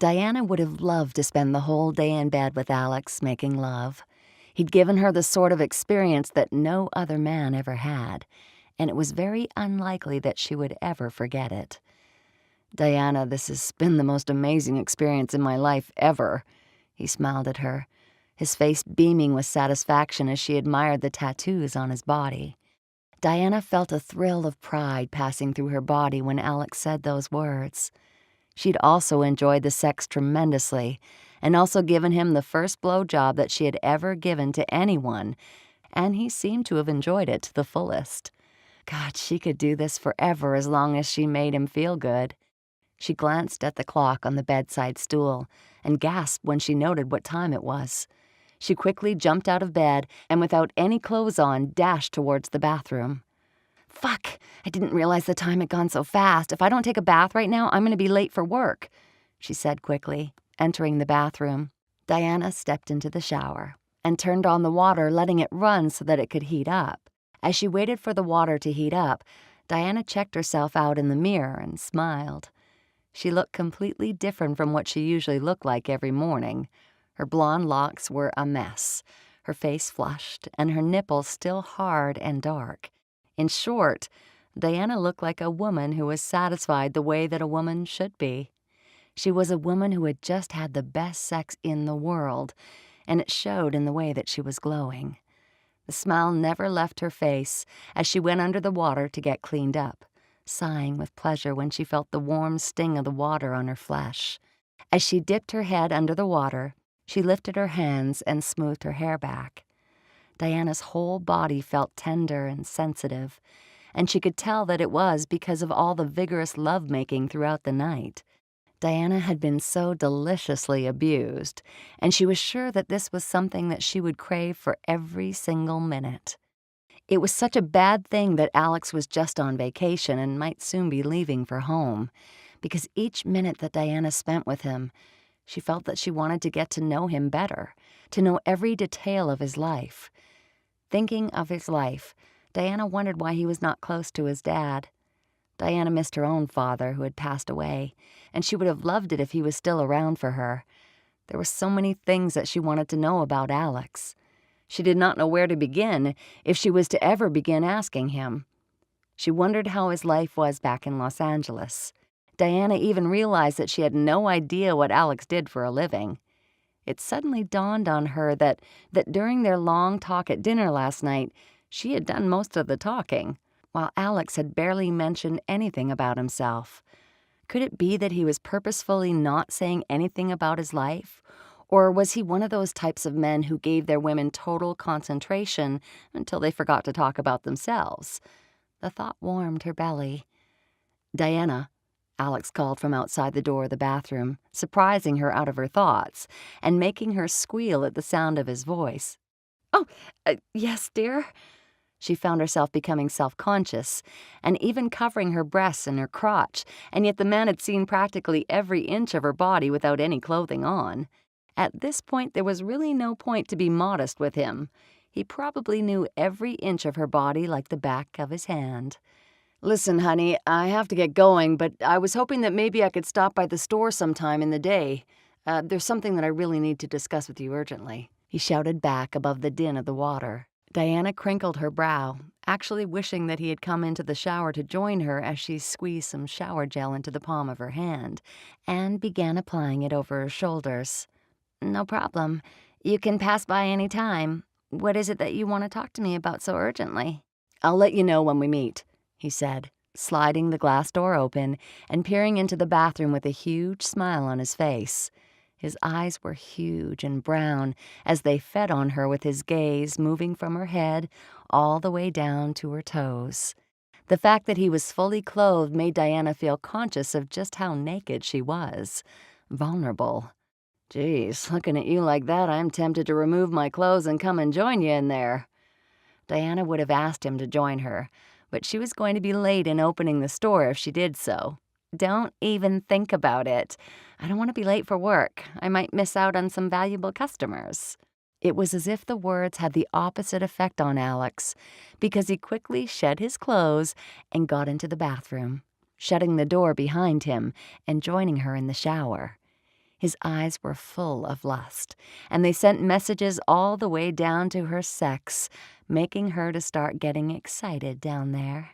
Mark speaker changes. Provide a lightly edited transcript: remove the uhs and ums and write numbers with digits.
Speaker 1: Diana would have loved to spend the whole day in bed with Alex making love. He'd given her the sort of experience that no other man ever had, and it was very unlikely that she would ever forget it. "Diana, this has been the most amazing experience in my life ever," he smiled at her, his face beaming with satisfaction as she admired the tattoos on his body. Diana felt a thrill of pride passing through her body when Alex said those words. She'd also enjoyed the sex tremendously, and also given him the first blowjob that she had ever given to anyone, and he seemed to have enjoyed it to the fullest. God, she could do this forever as long as she made him feel good. She glanced at the clock on the bedside stool and gasped when she noted what time it was. She quickly jumped out of bed and, without any clothes on, dashed towards the bathroom. "Fuck, I didn't realize the time had gone so fast. If I don't take a bath right now, I'm going to be late for work," she said quickly, entering the bathroom. Diana stepped into the shower and turned on the water, letting it run so that it could heat up. As she waited for the water to heat up, Diana checked herself out in the mirror and smiled. She looked completely different from what she usually looked like every morning. Her blonde locks were a mess, her face flushed, and her nipples still hard and dark. In short, Diana looked like a woman who was satisfied the way that a woman should be. She was a woman who had just had the best sex in the world, and it showed in the way that she was glowing. The smile never left her face as she went under the water to get cleaned up, sighing with pleasure when she felt the warm sting of the water on her flesh. As she dipped her head under the water, she lifted her hands and smoothed her hair back. Diana's whole body felt tender and sensitive, and she could tell that it was because of all the vigorous love-making throughout the night. Diana had been so deliciously abused, and she was sure that this was something that she would crave for every single minute. It was such a bad thing that Alex was just on vacation and might soon be leaving for home, because each minute that Diana spent with him, she felt that she wanted to get to know him better, to know every detail of his life. Thinking of his life, Diana wondered why he was not close to his dad. Diana missed her own father, who had passed away, and she would have loved it if he was still around for her. There were so many things that she wanted to know about Alex. She did not know where to begin, if she was to ever begin asking him. She wondered how his life was back in Los Angeles. Diana even realized that she had no idea what Alex did for a living. It suddenly dawned on her that during their long talk at dinner last night, she had done most of the talking, while Alex had barely mentioned anything about himself. Could it be that he was purposefully not saying anything about his life? Or was he one of those types of men who gave their women total concentration until they forgot to talk about themselves? The thought warmed her belly. "Diana," Alex called from outside the door of the bathroom, surprising her out of her thoughts and making her squeal at the sound of his voice. "Oh, yes, dear." She found herself becoming self-conscious and even covering her breasts and her crotch, and yet the man had seen practically every inch of her body without any clothing on. At this point, there was really no point to be modest with him. He probably knew every inch of her body like the back of his hand. "Listen, honey, I have to get going, but I was hoping that maybe I could stop by the store sometime in the day. There's something that I really need to discuss with you urgently," he shouted back above the din of the water. Diana crinkled her brow, actually wishing that he had come into the shower to join her as she squeezed some shower gel into the palm of her hand and began applying it over her shoulders. "No problem. You can pass by any time. What is it that you want to talk to me about so urgently?" "I'll let you know when we meet," he said, sliding the glass door open and peering into the bathroom with a huge smile on his face. His eyes were huge and brown as they fed on her with his gaze moving from her head all the way down to her toes. The fact that he was fully clothed made Diana feel conscious of just how naked she was. Vulnerable. "Geez, looking at you like that, I'm tempted to remove my clothes and come and join you in there." Diana would have asked him to join her, but she was going to be late in opening the store if she did so. "Don't even think about it. I don't want to be late for work. I might miss out on some valuable customers." It was as if the words had the opposite effect on Alex, because he quickly shed his clothes and got into the bathroom, shutting the door behind him and joining her in the shower. His eyes were full of lust, and they sent messages all the way down to her sex, making her to start getting excited down there.